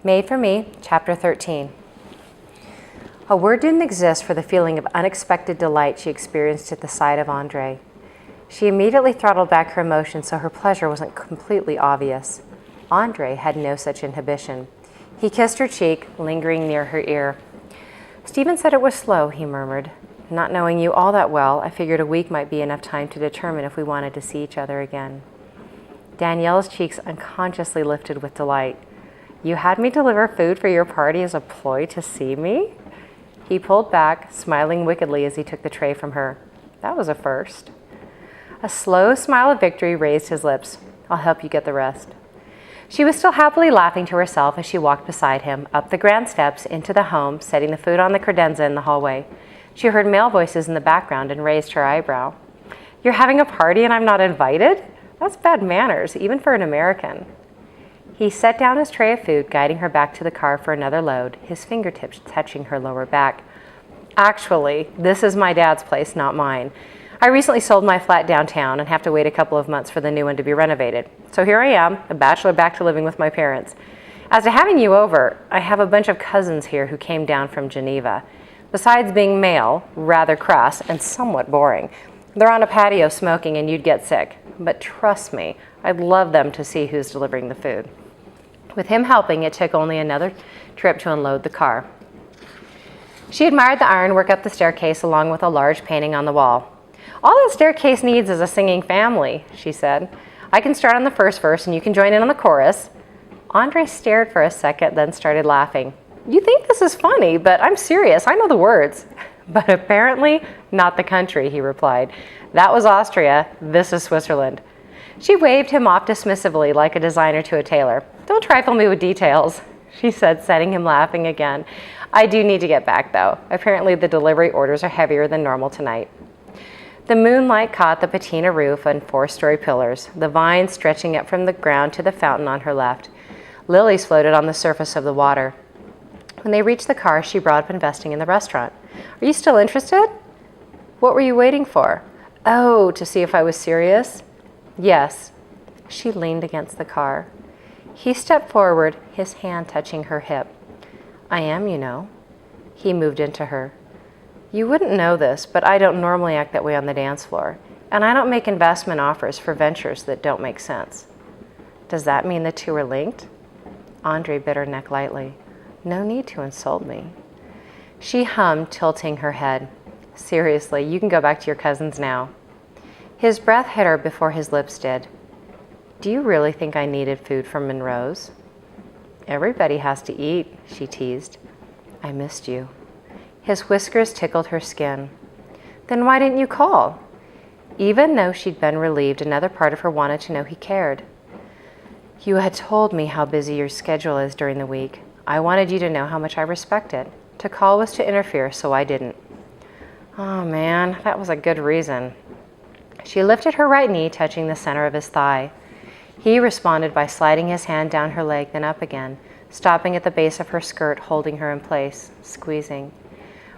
Made for Me, Chapter 13. A word didn't exist for the feeling of unexpected delight she experienced at the sight of Andre. She immediately throttled back her emotions so her pleasure wasn't completely obvious. Andre had no such inhibition. He kissed her cheek, lingering near her ear. "Stephen said it was slow," he murmured. "Not knowing you all that well, I figured a week might be enough time to determine if we wanted to see each other again." Danielle's cheeks unconsciously lifted with delight. "You had me deliver food for your party as a ploy to see me?" He pulled back, smiling wickedly as he took the tray from her. That was a first. A slow smile of victory raised his lips. "I'll help you get the rest." She was still happily laughing to herself as she walked beside him, up the grand steps, into the home, setting the food on the credenza in the hallway. She heard male voices in the background and raised her eyebrow. "You're having a party and I'm not invited? That's bad manners, even for an American." He set down his tray of food, guiding her back to the car for another load, his fingertips touching her lower back. "Actually, this is my dad's place, not mine. I recently sold my flat downtown and have to wait a couple of months for the new one to be renovated. So here I am, a bachelor back to living with my parents. As to having you over, I have a bunch of cousins here who came down from Geneva. Besides being male, rather crass, and somewhat boring, they're on a patio smoking and you'd get sick. But trust me, I'd love them to see who's delivering the food." With him helping, it took only another trip to unload the car. She admired the ironwork up the staircase along with a large painting on the wall. "All that staircase needs is a singing family," she said. "I can start on the first verse and you can join in on the chorus." Andre stared for a second, then started laughing. "You think this is funny, but I'm serious. I know the words." "But apparently not the country," he replied. "That was Austria. This is Switzerland." She waved him off dismissively like a designer to a tailor. "Don't trifle me with details," she said, setting him laughing again. "I do need to get back, though. Apparently the delivery orders are heavier than normal tonight." The moonlight caught the patina roof and four-story pillars, the vines stretching up from the ground to the fountain on her left. Lilies floated on the surface of the water. When they reached the car, she brought up investing in the restaurant. "Are you still interested?" "What were you waiting for?" "Oh, to see if I was serious?" "Yes." She leaned against the car. He stepped forward, his hand touching her hip. "I am, you know." He moved into her. "You wouldn't know this, but I don't normally act that way on the dance floor, and I don't make investment offers for ventures that don't make sense." "Does that mean the two are linked?" Andre bit her neck lightly. "No need to insult me." She hummed, tilting her head. "Seriously, you can go back to your cousins now." His breath hit her before his lips did. "Do you really think I needed food from Monroe's?" "Everybody has to eat," she teased. "I missed you." His whiskers tickled her skin. "Then why didn't you call?" Even though she'd been relieved, another part of her wanted to know he cared. "You had told me how busy your schedule is during the week. I wanted you to know how much I respect it. To call was to interfere, so I didn't." "Oh man, that was a good reason." She lifted her right knee, touching the center of his thigh. He responded by sliding his hand down her leg, then up again, stopping at the base of her skirt, holding her in place, squeezing.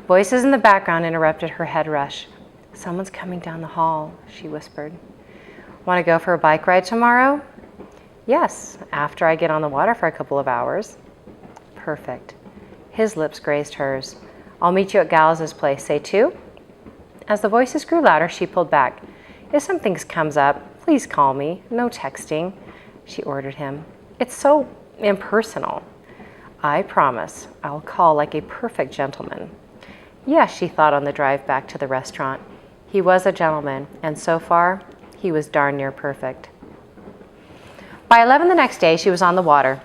Voices in the background interrupted her head rush. "Someone's coming down the hall," she whispered. "Want to go for a bike ride tomorrow?" "Yes, after I get on the water for a couple of hours." "Perfect." His lips grazed hers. "I'll meet you at Gallus' place, say 2?" As the voices grew louder, she pulled back. "If something comes up, please call me. No texting," she ordered him. "It's so impersonal." "I promise. I'll call like a perfect gentleman." Yes, she thought on the drive back to the restaurant. He was a gentleman, and so far, he was darn near perfect. By 11 the next day, she was on the water.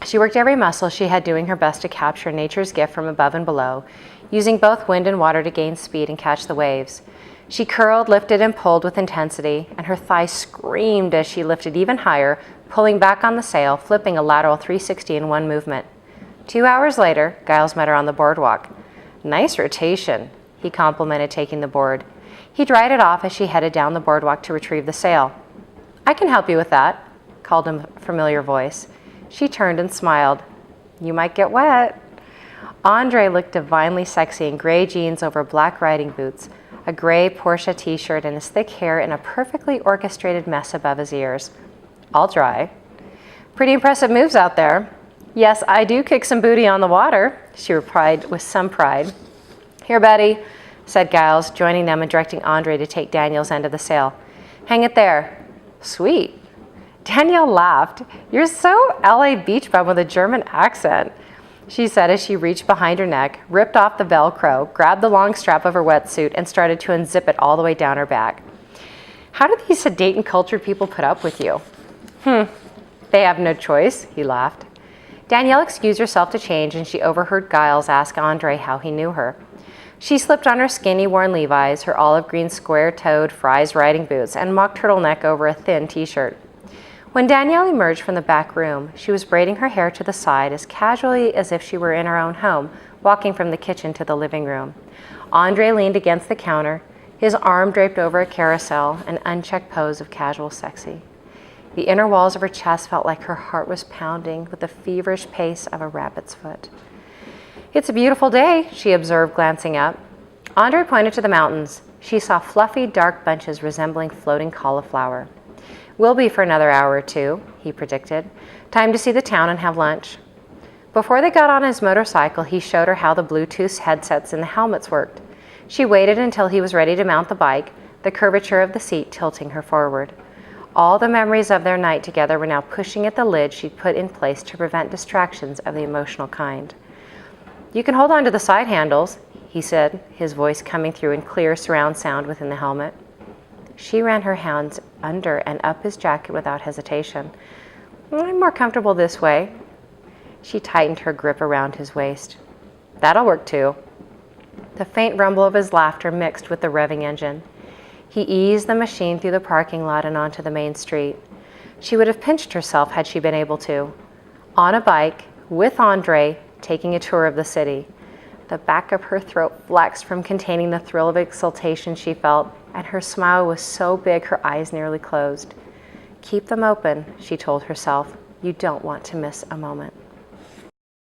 She worked every muscle she had, doing her best to capture nature's gift from above and below, using both wind and water to gain speed and catch the waves. She curled, lifted, and pulled with intensity, and her thighs screamed as she lifted even higher, pulling back on the sail, flipping a lateral 360 in one movement. 2 hours later, Giles met her on the boardwalk. "Nice rotation," he complimented, taking the board. He dried it off as she headed down the boardwalk to retrieve the sail. "I can help you with that," called a familiar voice. She turned and smiled. "You might get wet." Andre looked divinely sexy in gray jeans over black riding boots, a gray Porsche t-shirt, and his thick hair in a perfectly orchestrated mess above his ears. "I'll dry." "Pretty impressive moves out there." "Yes, I do kick some booty on the water," she replied with some pride. "Here, Betty," said Giles, joining them and directing Andre to take Danielle's end of the sail. "Hang it there." "Sweet." Danielle laughed. "You're so LA beach bum with a German accent," she said as she reached behind her neck, ripped off the Velcro, grabbed the long strap of her wetsuit, and started to unzip it all the way down her back. "How do these sedate and cultured people put up with you?" They have no choice," he laughed. Danielle excused herself to change, and she overheard Giles ask Andre how he knew her. She slipped on her skinny, worn Levi's, her olive green square-toed Fry's riding boots, and mock turtleneck over a thin t-shirt. When Danielle emerged from the back room, she was braiding her hair to the side as casually as if she were in her own home, walking from the kitchen to the living room. Andre leaned against the counter, his arm draped over a carousel, an unchecked pose of casual sexy. The inner walls of her chest felt like her heart was pounding with the feverish pace of a rabbit's foot. "It's a beautiful day," she observed, glancing up. Andre pointed to the mountains. She saw fluffy, dark bunches resembling floating cauliflower. "Will be for another hour or two," he predicted. "Time to see the town and have lunch." Before they got on his motorcycle, he showed her how the Bluetooth headsets in the helmets worked. She waited until he was ready to mount the bike, the curvature of the seat tilting her forward. All the memories of their night together were now pushing at the lid she'd put in place to prevent distractions of the emotional kind. "You can hold on to the side handles," he said, his voice coming through in clear surround sound within the helmet. She ran her hands under and up his jacket without hesitation. "I'm more comfortable this way." She tightened her grip around his waist. "That'll work too." The faint rumble of his laughter mixed with the revving engine. He eased the machine through the parking lot and onto the main street. She would have pinched herself had she been able to. On a bike, with Andre, taking a tour of the city. The back of her throat flexed from containing the thrill of exultation she felt, and her smile was so big her eyes nearly closed. "Keep them open," she told herself. "You don't want to miss a moment."